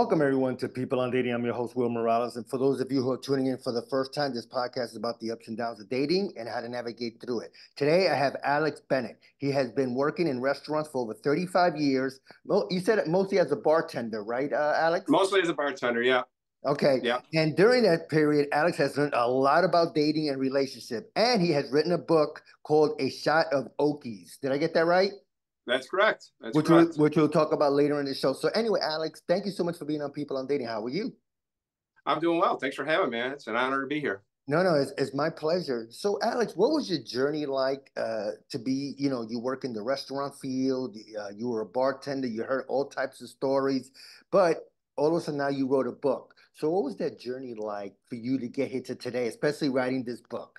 Welcome, everyone, to People on Dating. I'm your host, Will Morales. And for those of you who are tuning in for the first time, this podcast is about the ups and downs of dating and how to navigate through it. Today, I have Alex Bennett. He has been working in restaurants for over 35 years. Well, you said it mostly as a bartender, right, Alex? Mostly as a bartender, yeah. Okay. Yeah, And during that period, Alex has learned a lot about dating and relationship. And he has written a book called A Shot of Oakies. Did I get that right? that's correct. That's Which we'll, correct. which we'll talk about later in the show. So anyway, Alex, thank you so much for being on People on Dating. How are you? I'm doing well. Thanks for having me, man. It's an honor to be here. No, it's my pleasure. So, Alex, what was your journey like to be, you work in the restaurant field, you were a bartender, you heard all types of stories, but all of a sudden now you wrote a book. So, what was that journey like for you to get here to today, especially writing this book?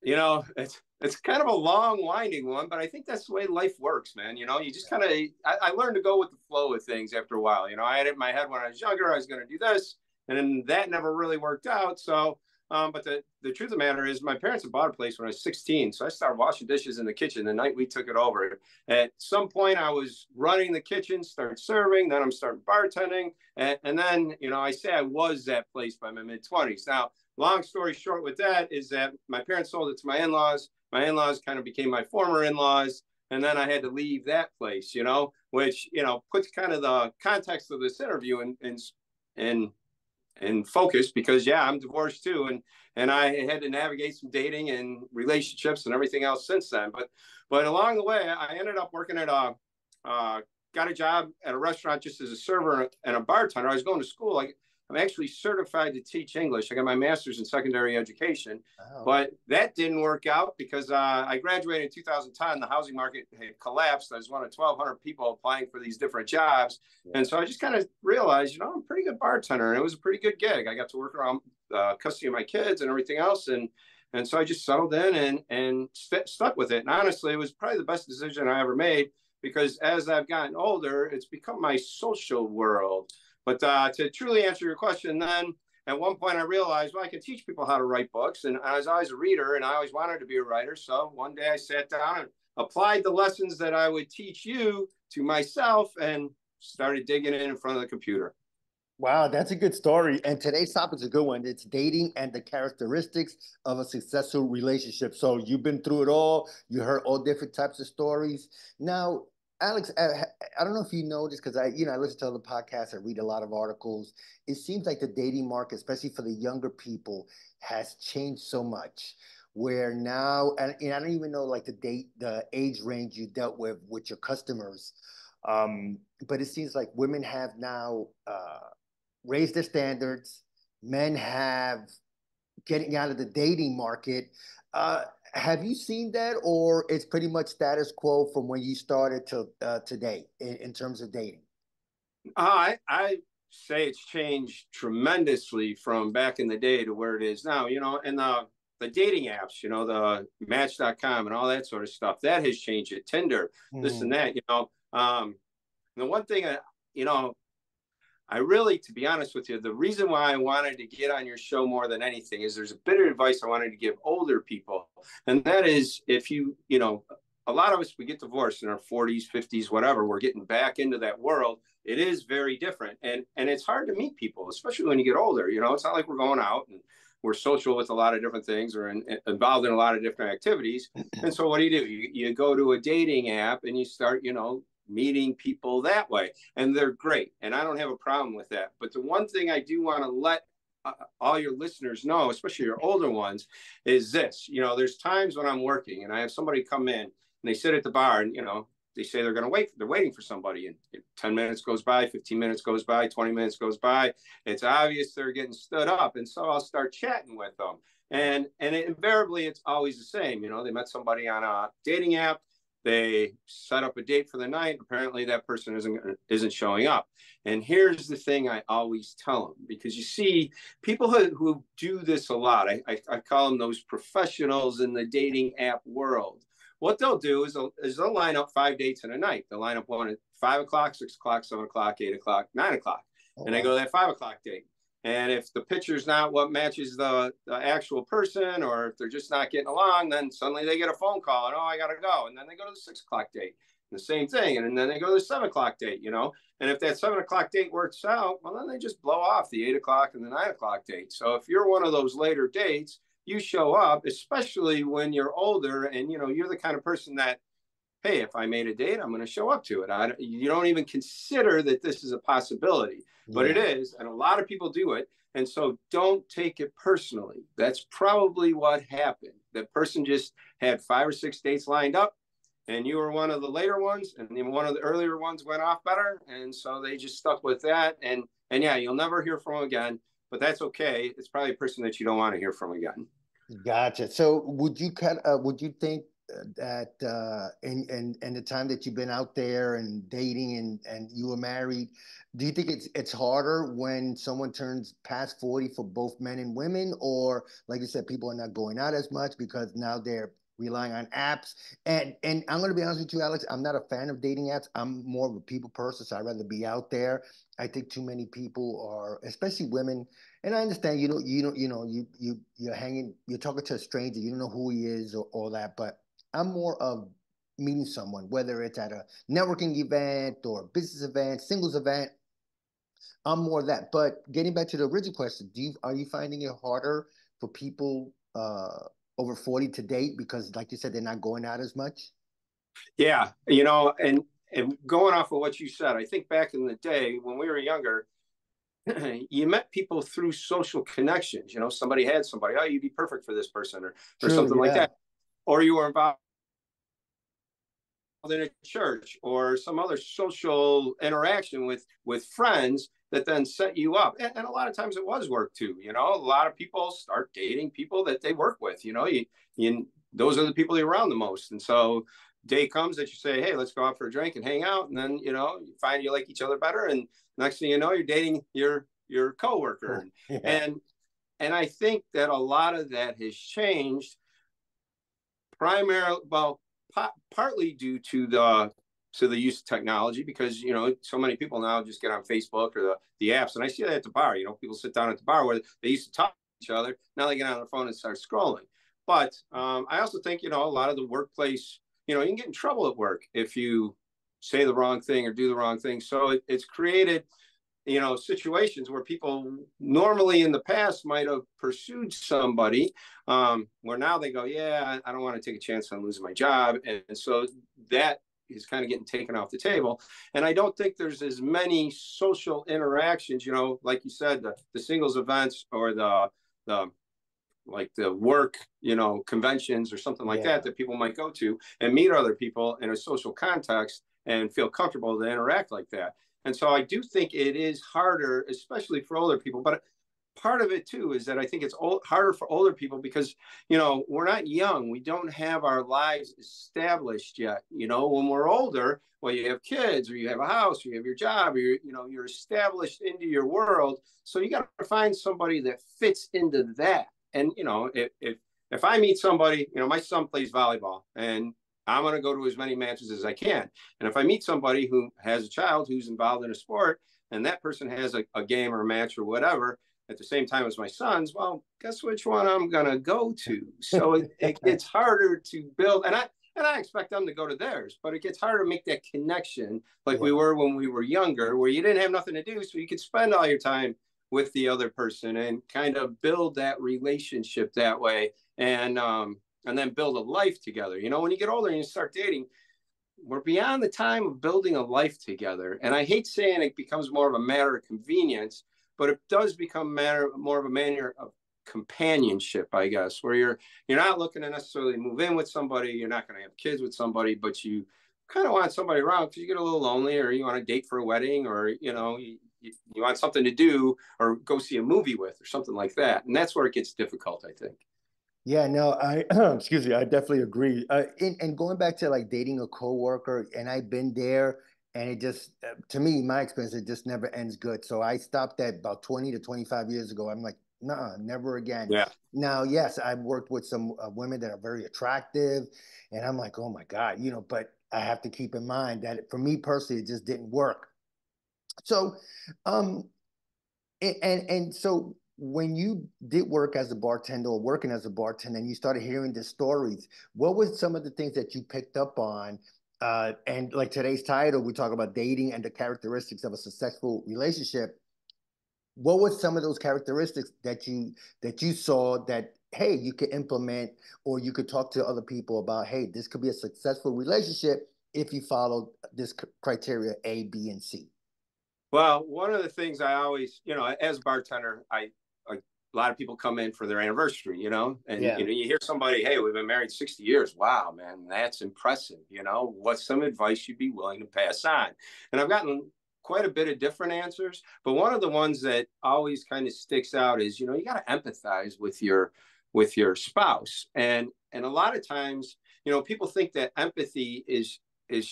It's kind of a long, winding one, but I think that's the way life works, man. You just kind of I learned to go with the flow of things after a while. I had it in my head when I was younger, I was going to do this, and then that never really worked out. So but the truth of the matter is my parents had bought a place when I was 16. So I started washing dishes in the kitchen the night we took it over. At some point I was running the kitchen, started serving, then I'm starting bartending. And then, I say I was that place by my mid-20s. Now, long story short with that is that my parents sold it to my in-laws. My in-laws kind of became my former in-laws. And then I had to leave that place, which, puts kind of the context of this interview in focus because I'm divorced too, and I had to navigate some dating and relationships and everything else since then. But along the way, I ended up working at got a job at a restaurant just as a server and a bartender. I was going to school. I'm actually certified to teach English. I got my master's in secondary education, but that didn't work out because I graduated in 2010. The housing market had collapsed. I was one of 1,200 people applying for these different jobs. Yeah. And so I just kind of realized, I'm a pretty good bartender, and it was a pretty good gig. I got to work around custody of my kids and everything else. And so I just settled in and stuck with it. And honestly, it was probably the best decision I ever made because as I've gotten older, it's become my social world. But to truly answer your question, then at one point I realized, I can teach people how to write books. And I was always a reader and I always wanted to be a writer. So one day I sat down and applied the lessons that I would teach you to myself and started digging in front of the computer. Wow, that's a good story. And today's topic is a good one. It's dating and the characteristics of a successful relationship. So you've been through it all. You heard all different types of stories. Now, Alex, I don't know if you know this because I listen to other podcasts, I read a lot of articles. It seems like the dating market, especially for the younger people, has changed so much. Where now, and I don't even know like the age range you dealt with your customers, but it seems like women have now raised their standards. Men have getting out of the dating market. Have you seen that, or it's pretty much status quo from when you started to today in terms of dating? I say it's changed tremendously from back in the day to where it is now. And the dating apps, the Match.com and all that sort of stuff, that has changed it. Tinder, this and that. The one thing I really, to be honest with you, the reason why I wanted to get on your show more than anything is there's a bit of advice I wanted to give older people. And that is if a lot of us, we get divorced in our 40s, 50s, whatever, we're getting back into that world. It is very different. And it's hard to meet people, especially when you get older. It's not like we're going out and we're social with a lot of different things or involved in a lot of different activities. And so what do? You go to a dating app and you start, meeting people that way, and they're great, and I don't have a problem with that. But the one thing I do want to let all your listeners know, especially your older ones, is this. There's times when I'm working and I have somebody come in and they sit at the bar and they say they're waiting for somebody, and 10 minutes goes by, 15 minutes goes by, 20 minutes goes by. It's obvious they're getting stood up, and so I'll start chatting with them, and invariably it's always the same. They met somebody on a dating app. They set up a date for the night. Apparently that person isn't showing up. And here's the thing I always tell them, because you see people who do this a lot. I call them those professionals in the dating app world. What they'll do is they'll line up 5 dates in a night. They'll line up one at 5 o'clock, 6 o'clock, 7 o'clock, 8 o'clock, 9 o'clock. And they go to that 5 o'clock date. And if the picture's not what matches the actual person, or if they're just not getting along, then suddenly they get a phone call and, I got to go. And then they go to the 6 o'clock date. the same thing. And then they go to the 7 o'clock date, you know. And if that 7 o'clock date works out, well, then they just blow off the 8 o'clock and the 9 o'clock date. So if you're one of those later dates, you show up, especially when you're older and, you know, you're the kind of person that, hey, if I made a date, I'm going to show up to it. You don't even consider that this is a possibility, but it is. And a lot of people do it. And so don't take it personally. That's probably what happened. That person just had 5 or 6 dates lined up, and you were one of the later ones, and then one of the earlier ones went off better. And so they just stuck with that. And yeah, you'll never hear from them again, but that's okay. It's probably a person that you don't want to hear from again. Gotcha. So would you think that in the time that you've been out there and dating and you were married, do you think it's harder when someone turns past 40 for both men and women, or like you said, people are not going out as much because now they're relying on apps? And I'm gonna be honest with you, Alex, I'm not a fan of dating apps. I'm more of a people person, so I'd rather be out there. I think too many people are, especially women, and I understand you're hanging, you're talking to a stranger, you don't know who he is or all that, but I'm more of meeting someone, whether it's at a networking event or a business event, singles event. I'm more of that. But getting back to the original question, are you finding it harder for people over 40 to date because, like you said, they're not going out as much? Yeah, you know, and going off of what you said, I think back in the day when we were younger, you met people through social connections. You know, somebody had somebody, oh, you'd be perfect for this person, or True, something like yeah. that. Or you were involved in a church or some other social interaction with friends that then set you up. And a lot of times it was work too. You know, a lot of people start dating people that they work with. You know, you those are the people you're around the most. And so day comes that you say, hey, let's go out for a drink and hang out. And then, you know, you find you like each other better. And next thing you know, you're dating your coworker. Yeah. And and I think that a lot of that has changed primarily, well, partly due to the use of technology, because you know so many people now just get on Facebook or the apps, and I see that at the bar. You know, people sit down at the bar where they used to talk to each other. Now they get on their phone and start scrolling. But I also think, you know, a lot of the workplace, you know, you can get in trouble at work if you say the wrong thing or do the wrong thing. So it's created, you know, situations where people normally in the past might have pursued somebody, where now they go, yeah, I don't want to take a chance on losing my job. And so that is kind of getting taken off the table. And I don't think there's as many social interactions, you know, like you said, the singles events or the like the work, you know, conventions or something like Yeah. that people might go to and meet other people in a social context and feel comfortable to interact like that. And so I do think it is harder, especially for older people. But part of it too is that I think it's harder for older people because, you know, we're not young. We don't have our lives established yet. You know, when we're older, well, you have kids or you have a house, or you have your job, or you're established into your world. So you got to find somebody that fits into that. And, you know, if I meet somebody, you know, my son plays volleyball and I'm going to go to as many matches as I can. And if I meet somebody who has a child who's involved in a sport and that person has a game or a match or whatever at the same time as my son's, well, guess which one I'm going to go to. So it gets harder to build. And I expect them to go to theirs, but it gets harder to make that connection like we Yeah. were when we were younger, where you didn't have nothing to do. So you could spend all your time with the other person and kind of build that relationship that way. And then build a life together. You know, when you get older and you start dating, we're beyond the time of building a life together. And I hate saying it becomes more of a matter of convenience, but it does become more of a matter of companionship, I guess, where you're not looking to necessarily move in with somebody, you're not going to have kids with somebody, but you kind of want somebody around because you get a little lonely, or you want to date for a wedding, or you want something to do or go see a movie with or something like that. And that's where it gets difficult, I think. Yeah, no, I excuse me, I definitely agree. And going back to like dating a coworker, and I've been there, and it just to me, my experience, it just never ends good. So I stopped that about 20 to 25 years ago. I'm like, nah, never again. Yeah. Now, yes, I've worked with some women that are very attractive, and I'm like, oh my God, but I have to keep in mind that for me personally, it just didn't work. So, um, and so when you did work as a bartender or working as a bartender and you started hearing the stories, what were some of the things that you picked up on And like today's title, we talk about dating and the characteristics of a successful relationship. What were some of those characteristics that you saw that hey you could implement or you could talk to other people about? Hey, this could be a successful relationship if you follow this criteria A, B, and C. Well, one of the things I always, as a bartender, a lot of people come in for their anniversary, and Yeah. you hear somebody, hey, we've been married 60 years. Wow, man, that's impressive. What's some advice you'd be willing to pass on? And I've gotten quite a bit of different answers, but one of the ones that always kind of sticks out is, you got to empathize with your spouse. And a lot of times, people think that empathy is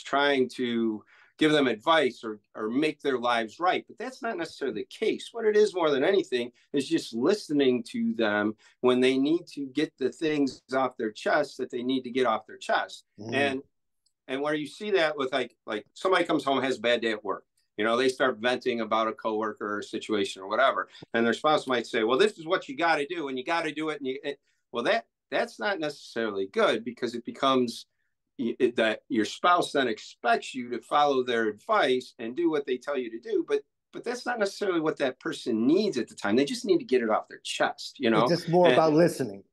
trying to give them advice or make their lives right. But that's not necessarily the case. What it is more than anything is just listening to them when they need to get the things off their chest that they need to get off their chest. Mm. And where you see that with like somebody comes home, has a bad day at work. They start venting about a coworker or a situation or whatever. And their spouse might say, well, this is what you got to do, and you got to do it. Well, that's not necessarily good, because it becomes that your spouse then expects you to follow their advice and do what they tell you to do, but that's not necessarily what that person needs at the time. They just need to get it off their chest, It's just more and about listening.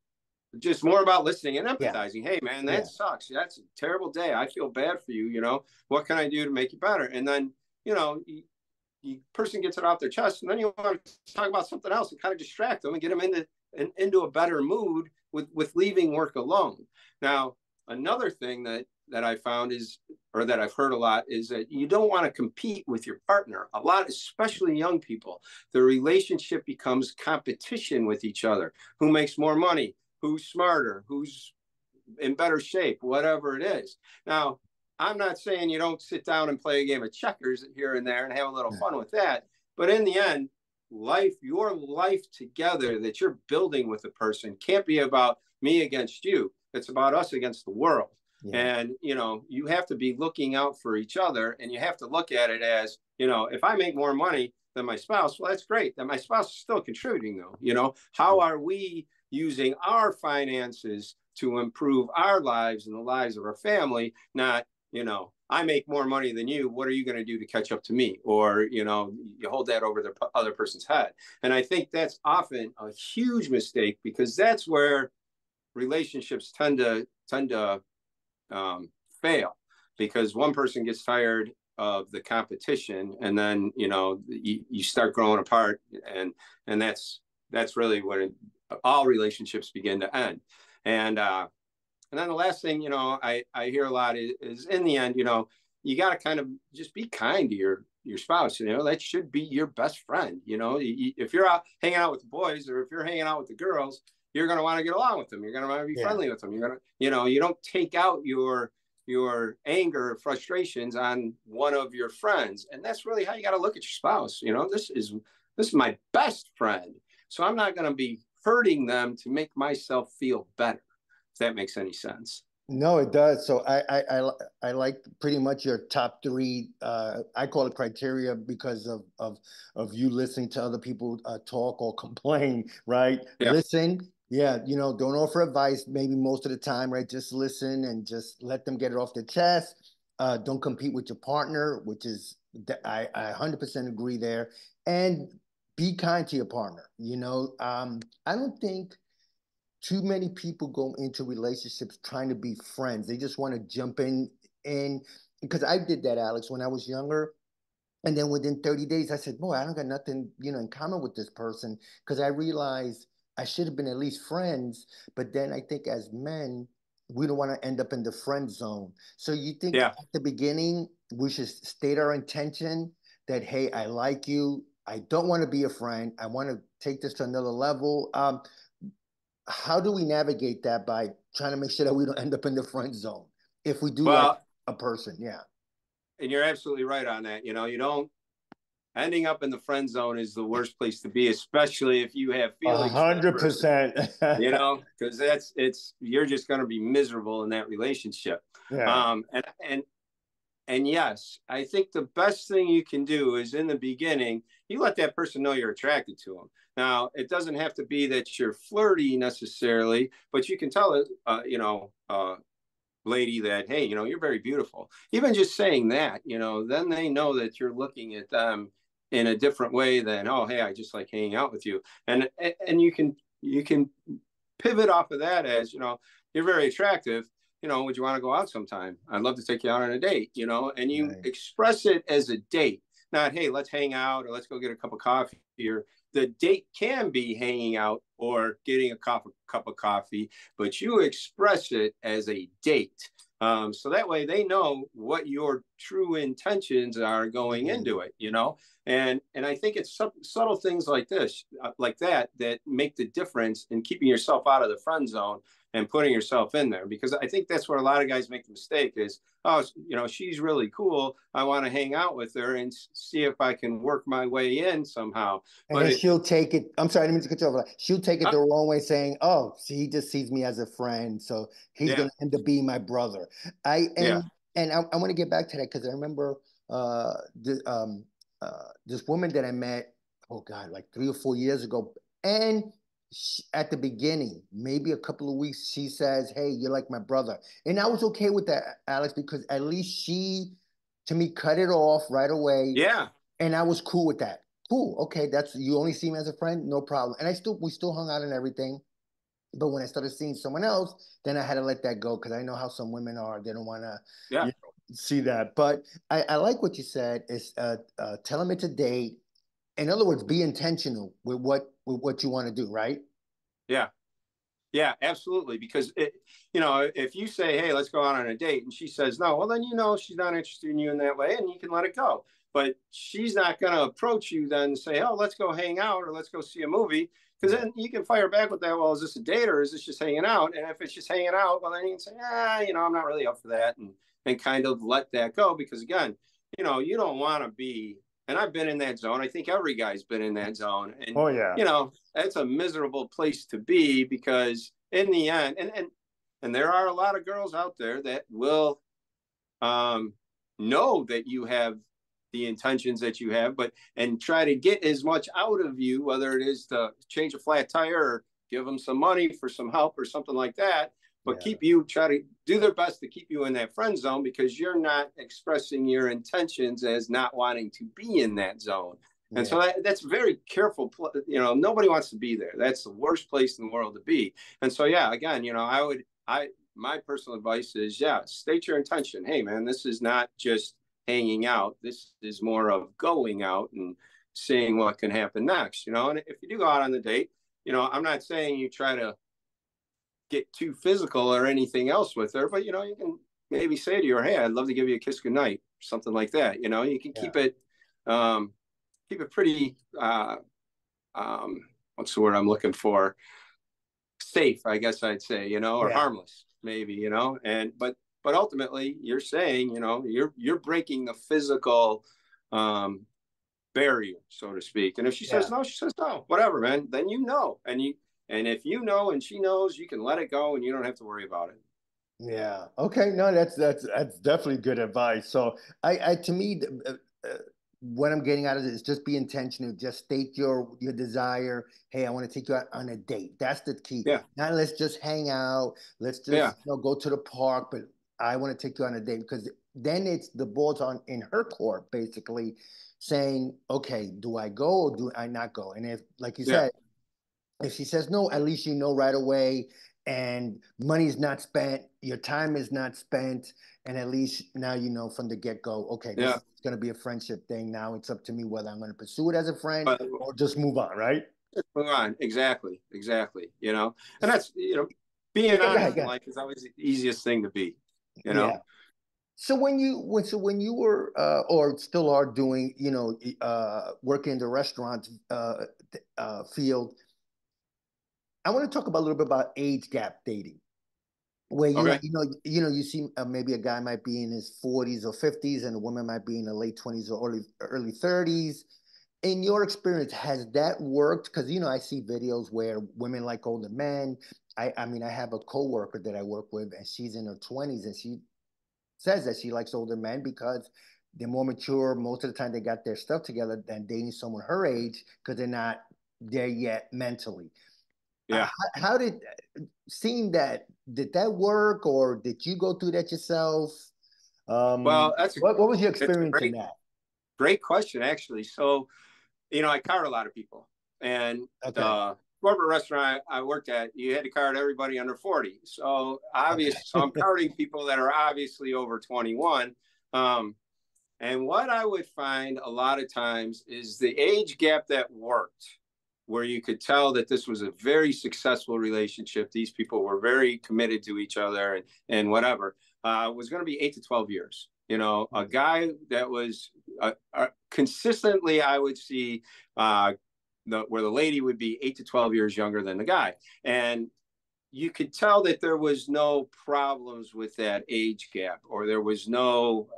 just more about listening and Yeah. empathizing. Hey, man, Yeah. that sucks. That's a terrible day. I feel bad for you. What can I do to make you better? And then, the person gets it off their chest, and then you want to talk about something else and kind of distract them and get them into a better mood with leaving work alone. Now, another thing that I found is, or that I've heard a lot, is that you don't want to compete with your partner. A lot, especially young people, the relationship becomes competition with each other. Who makes more money? Who's smarter? Who's in better shape? Whatever it is. Now, I'm not saying you don't sit down and play a game of checkers here and there and have a little fun with that. But in the end, your life together that you're building with a person can't be about me against you. It's about us against the world. Yeah. And, you have to be looking out for each other, and you have to look at it as, if I make more money than my spouse, well, that's great. Then my spouse is still contributing though. How are we using our finances to improve our lives and the lives of our family? Not, I make more money than you. What are you going to do to catch up to me? Or, you hold that over the other person's head. And I think that's often a huge mistake, because that's where relationships tend to fail, because one person gets tired of the competition, and then you start growing apart, and that's really when all relationships begin to end. And then the last thing, I hear a lot is in the end, you got to kind of just be kind to your spouse. That should be your best friend. If you're out hanging out with the boys, or if you're hanging out with the girls, you're going to want to get along with them. You're going to want to be friendly with them. You're going to, you don't take out your anger or frustrations on one of your friends. And that's really how you got to look at your spouse. This is my best friend. So I'm not going to be hurting them to make myself feel better. If that makes any sense. No, it does. So I like pretty much your top three. I call it criteria because of you listening to other people talk or complain, right? Yeah. Listen, yeah, don't offer advice maybe most of the time, right? Just listen and just let them get it off their chest. Don't compete with your partner, which is I 100% agree there, and be kind to your partner. I don't think too many people go into relationships trying to be friends. They just want to jump in because I did that, Alex, when I was younger. And then within 30 days, I said, boy, I don't got nothing, in common with this person, because I realized I should have been at least friends. But then I think as men, we don't want to end up in the friend zone. So you think Yeah. at the beginning, we should state our intention that, hey, I like you. I don't want to be a friend. I want to take this to another level. How do we navigate that by trying to make sure that we don't end up in the friend zone if we do like Well, a person? Yeah. and you're absolutely right on that. You don't ending up in the friend zone is the worst place to be, especially if you have feelings for the person. 100%. Because you're just going to be miserable in that relationship. Yeah. And yes, I think the best thing you can do is in the beginning, you let that person know you're attracted to them. Now, it doesn't have to be that you're flirty necessarily, but you can tell it, lady that, hey, you're very beautiful. Even just saying that, then they know that you're looking at them in a different way than, oh, hey, I just like hanging out with you. And you can pivot off of that as, you're very attractive. Would you want to go out sometime? I'd love to take you out on a date, and you Right. express it as a date, not, hey, let's hang out or let's go get a cup of coffee. Or the date can be hanging out or getting a cup of coffee, but you express it as a date. So that way they know what your true intentions are going Mm. into it, and I think it's subtle things like this, like that make the difference in keeping yourself out of the friend zone and putting yourself in there. Because I think that's where a lot of guys make the mistake is, oh, she's really cool. I want to hang out with her and see if I can work my way in somehow. And But then it, she'll take it. I'm sorry, I didn't mean to cut you off. She'll take it uh, the wrong way, saying, "Oh, see, he just sees me as a friend, so he's yeah, gonna end up being my brother." I yeah, and I want to get back to that because I remember this woman that I met. Oh God, like 3 or 4 years ago, and at the beginning, maybe a couple of weeks, she says, "Hey, you're like my brother," and I was okay with that, Alex, because at least she, to me, cut it off right away, yeah, and I was cool with that. Cool. Okay, that's you only see me as a friend, no problem. And we still hung out and everything. But when I started seeing someone else, then I had to let that go because I know how some women are. They don't want to, yeah, see that. But I like what you said. Is tell them it's a date. In other words, be intentional with what you want to do. Right? yeah. Yeah, absolutely. Because if you say, "Hey, let's go out on a date," and she says no, well, then she's not interested in you in that way, and you can let it go. But she's not going to approach you then and say, "Oh, let's go hang out or let's go see a movie," because Yeah. then you can fire back with that. Well, is this a date or is this just hanging out? And if it's just hanging out, well, then you can say, I'm not really up for that, and kind of let that go. Because again, you don't want to be. And I've been in that zone. I think every guy's been in that zone, and Oh yeah. that's a miserable place to be because in the end, and there are a lot of girls out there that will um, know that you have the intentions that you have, but and try to get as much out of you, whether it is to change a flat tire or give them some money for some help or something like that. But Yeah. try to do their best to keep you in that friend zone because you're not expressing your intentions as not wanting to be in that zone. And so Yeah. that's very careful. Nobody wants to be there. That's the worst place in the world to be. And so, yeah, again, my personal advice is, yeah, state your intention. Hey, man, this is not just hanging out. This is more of going out and seeing what can happen next. And if you do go out on the date, I'm not saying you try to get too physical or anything else with her, but you can maybe say to her, "Hey, I'd love to give you a kiss goodnight," something like that. You can Yeah. um, keep it pretty. What's the word I'm looking for? Safe, I guess I'd say, or Yeah. harmless, maybe, and but ultimately you're saying, you're breaking the physical um barrier, so to speak. And if she says Yeah. no, she says no, whatever, man. Then and if you know and she knows, you can let it go and you don't have to worry about it. Yeah. Okay. No, that's definitely good advice. So I to me, what I'm getting out of it is just be intentional. Just state your desire. Hey, I want to take you out on a date. That's the key. Yeah, Not let's just hang out. Let's yeah, just go to the park. But I want to take you on a date because then it's the ball's on in her court, basically saying, okay, do I go or do I not go? And if, like you yeah, said, if she says no, at least you know right away, and money's not spent, your time is not spent, and at least now you know from the get go, okay, this yeah. is going to be a friendship thing. Now it's up to me whether I'm going to pursue it as a friend But or just move on, right? move on. Exactly, exactly. And that's being Yeah, go honest ahead, go in ahead. life is always the easiest thing to be. You Yeah. know. So when you were or still are doing, working in the restaurant field, I want to talk about a little bit about age gap dating. Where Okay. you see maybe a guy might be in his 40s or 50s and a woman might be in the late 20s or early 30s. In your experience, has that worked? Because I see videos where women like older men. I mean, I have a coworker that I work with, and she's in her 20s, and she says that she likes older men because they're more mature. Most of the time, they got their stuff together than dating someone her age because they're not there yet mentally. Yeah. How did seeing that, did that work, or did you go through that yourself? Well, What was your it's a experience in that? great question, actually. So, I card a lot of people, and Okay. the corporate restaurant I worked at, you had to card everybody under 40. So so I'm Okay. carding people that are obviously over 21. Um, and what I would find a lot of times is the age gap that worked, where you could tell that this was a very successful relationship. These people were very committed to each other, and whatever, was going to be 8 to 12 years. A guy that was consistently, I would see where the lady would be 8 to 12 years younger than the guy. And you could tell that there was no problems with that age gap, or there was no,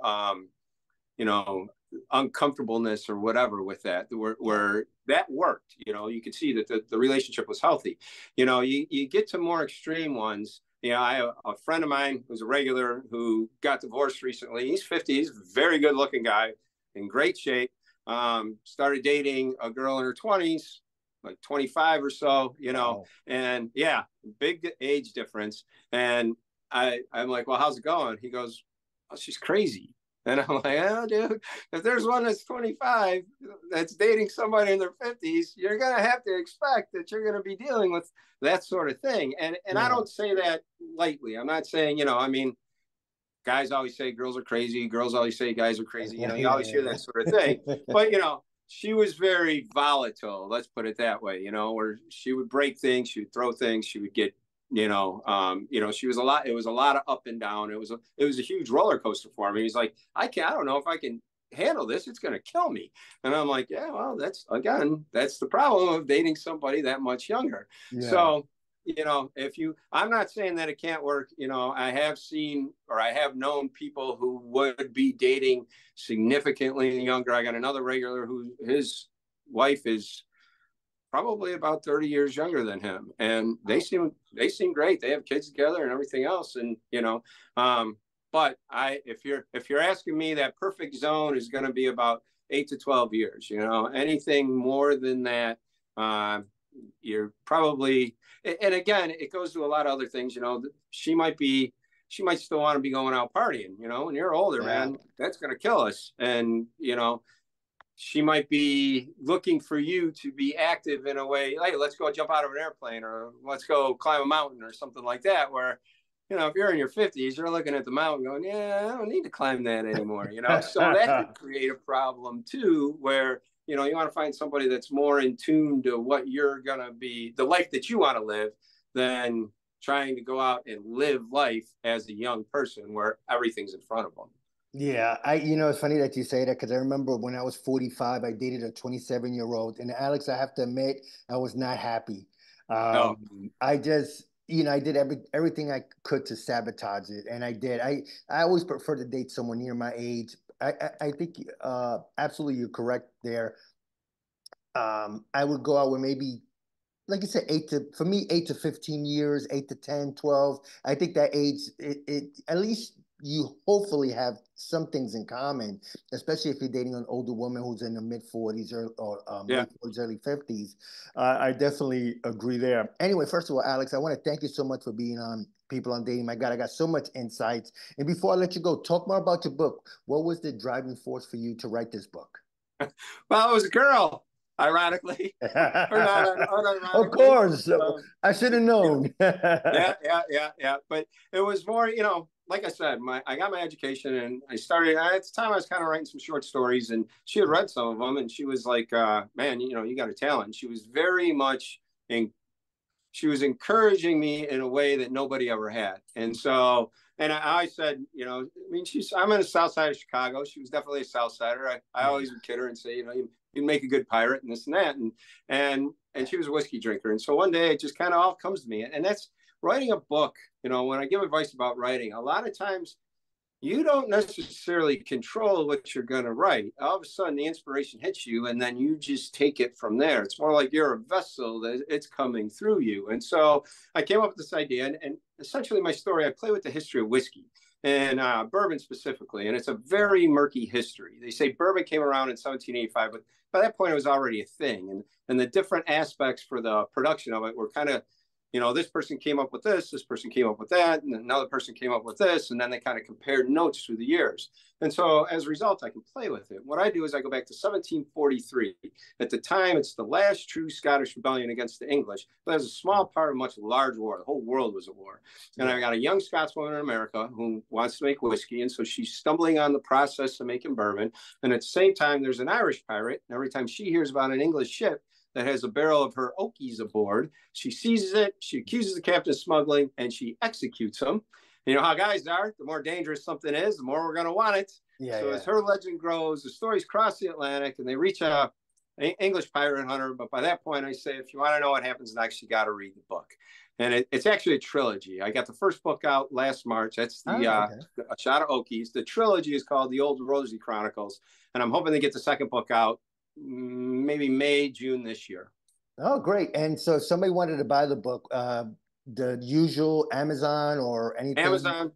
you know, uncomfortableness or whatever with that, where that worked. You could see that the relationship was healthy. You get to more extreme ones. I have a friend of mine who's a regular who got divorced recently. He's 50. He's a very good looking guy in great shape. Started dating a girl in her 20s, like 25 or so, Wow. and yeah, big age difference. And I'm like, well, how's it going? He goes, oh, she's crazy. And I'm like, oh, dude, if there's one that's 25 that's dating somebody in their 50s, you're going to have to expect that you're going to be dealing with that sort of thing. And I Yeah. don't say that lightly. I'm not saying, I mean, guys always say girls are crazy. Girls always say guys are crazy. You always hear that sort of thing. Yeah. But, she was very volatile. Let's put it that way, where she would break things, she would throw things, she would get, she was a lot. It was a lot of up and down. It was a huge roller coaster for me. He's like, I don't know if I can handle this. It's going to kill me. And I'm like, yeah, well, that's the problem of dating somebody that much younger. Yeah. So, I'm not saying that it can't work. I have seen, or I have known people who would be dating significantly younger. I got another regular who his wife is probably about 30 years younger than him, and they seem great. They have kids together and everything else. And but if you're asking me, that perfect zone is going to be about 8 to 12 years. Anything more than that, you're probably, and again, it goes to a lot of other things. She might still want to be going out partying. When you're older, Yeah. man, that's going to kill us. And she might be looking for you to be active in a way, hey, let's go jump out of an airplane, or let's go climb a mountain, or something like that, where if you're in your 50s, you're looking at the mountain going, yeah, I don't need to climb that anymore. So that could create a problem too, where you want to find somebody that's more in tune to what you're going to be, the life that you want to live, than trying to go out and live life as a young person where everything's in front of them. Yeah, it's funny that you say that, because I remember when I was 45, I dated a 27-year-old, and Alex, I have to admit, I was not happy. Oh, I just, I did everything I could to sabotage it, and I did. I always prefer to date someone near my age. I think absolutely you're correct there. I would go out with maybe, like you said, for me, 8 to 15 years, 8 to 10, 12. I think that age, it at least you hopefully have some things in common, especially if you're dating an older woman who's in the mid 40s, or yeah. late 40s, early 50s. I definitely agree there. Anyway, first of all, Alex, I want to thank you so much for being on People on Dating. My God, I got so much insights. And before I let you go, talk more about your book. What was the driving force for you to write this book? Well, it was a girl, ironically, or not Of unironically. course. I should have Yeah, known. yeah. But it was more, like I said, I got my education, and I started at the time. I was kind of writing some short stories, and she had read some of them, and she was like, "Man, you got a talent." She was very much in. She was encouraging me in a way that nobody ever had, and so. And I said, I mean, I'm in the south side of Chicago. She was definitely a south sider. I Yeah. always would kid her and say, you make a good pirate and this and that. And she was a whiskey drinker. And so one day it just kind of all comes to me. And that's writing a book. When I give advice about writing, a lot of times you don't necessarily control what you're going to write. All of a sudden, the inspiration hits you, and then you just take it from there. It's more like you're a vessel that it's coming through you. And so I came up with this idea, and essentially my story, I play with the history of whiskey and bourbon specifically. And it's a very murky history. They say bourbon came around in 1785, but by that point, it was already a thing. And the different aspects for the production of it were kind of this person came up with this person came up with that, and another person came up with this, and then they kind of compared notes through the years. And so as a result, I can play with it. What I do is I go back to 1743. At the time, it's the last true Scottish rebellion against the English, but it was a small part of a much larger war. The whole world was at war. And I got a young Scotswoman in America who wants to make whiskey, and so she's stumbling on the process of making bourbon. And at the same time, there's an Irish pirate, and every time she hears about an English ship that has a barrel of her Oakies aboard, she seizes it, she accuses the captain of smuggling, and she executes him. You know how guys are, the more dangerous something is, the more we're going to want it. As her legend grows, the stories cross the Atlantic, and they reach an English pirate hunter. But by that point, I say, if you want to know what happens next, you got to read the book. And it's actually a trilogy. I got the first book out last March. That's the Shot of Oakies. The trilogy is called The Old Rosie Chronicles. And I'm hoping to get the second book out maybe May, June this year. Oh, great. And so if somebody wanted to buy the book, the usual Amazon or anything? Amazon.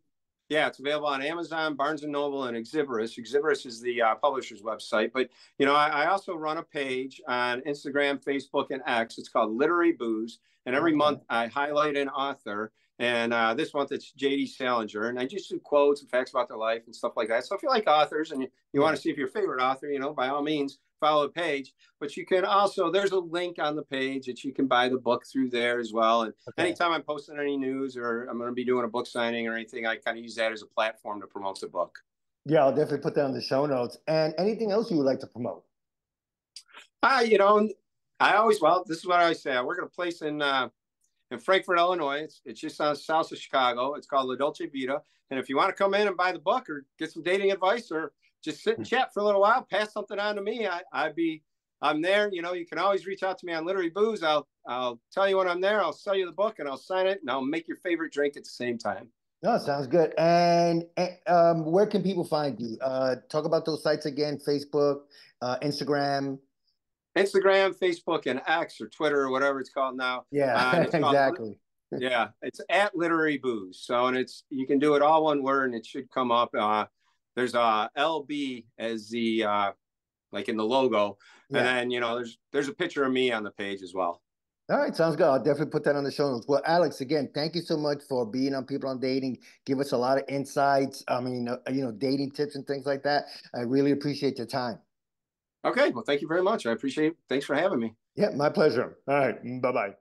Yeah, it's available on Amazon, Barnes & Noble, and Exhibitus. Exhibitus is the publisher's website. But, I also run a page on Instagram, Facebook, and X. It's called Literary Booze. And every month I highlight an author. And this month it's J.D. Salinger. And I just do quotes and facts about their life and stuff like that. So if you like authors and you want to see if your favorite author, by all means, follow the page. But you can also, there's a link on the page that you can buy the book through there as well. And anytime I'm posting any news or I'm going to be doing a book signing or anything, I kind of use that as a platform to promote the book. Yeah, I'll definitely put that in the show notes. And anything else you would like to promote? I always, this is what I always say. I work at a place in Frankfort, Illinois. It's just on the south of Chicago. It's called La Dolce Vita. And if you want to come in and buy the book or get some dating advice or just sit and chat for a little while, pass something on to me, I'm there. You can always reach out to me on Literary Booze. I'll tell you when I'm there. I'll sell you the book and I'll sign it and I'll make your favorite drink at the same time. No, sounds good. And where can people find you? Talk about those sites again: Facebook, Instagram, Facebook, and X or Twitter or whatever it's called now. Yeah, exactly. It's at Literary Booze. So, and you can do it all one word and it should come up. There's LB as the like in the logo, and then there's a picture of me on the page as well. All right, sounds good. I'll definitely put that on the show notes. Well, Alex, again, thank you so much for being on People on Dating. Give us a lot of insights. I mean, dating tips and things like that. I really appreciate your time. Okay, well, thank you very much. I appreciate it. Thanks for having me. Yeah, my pleasure. All right, bye-bye.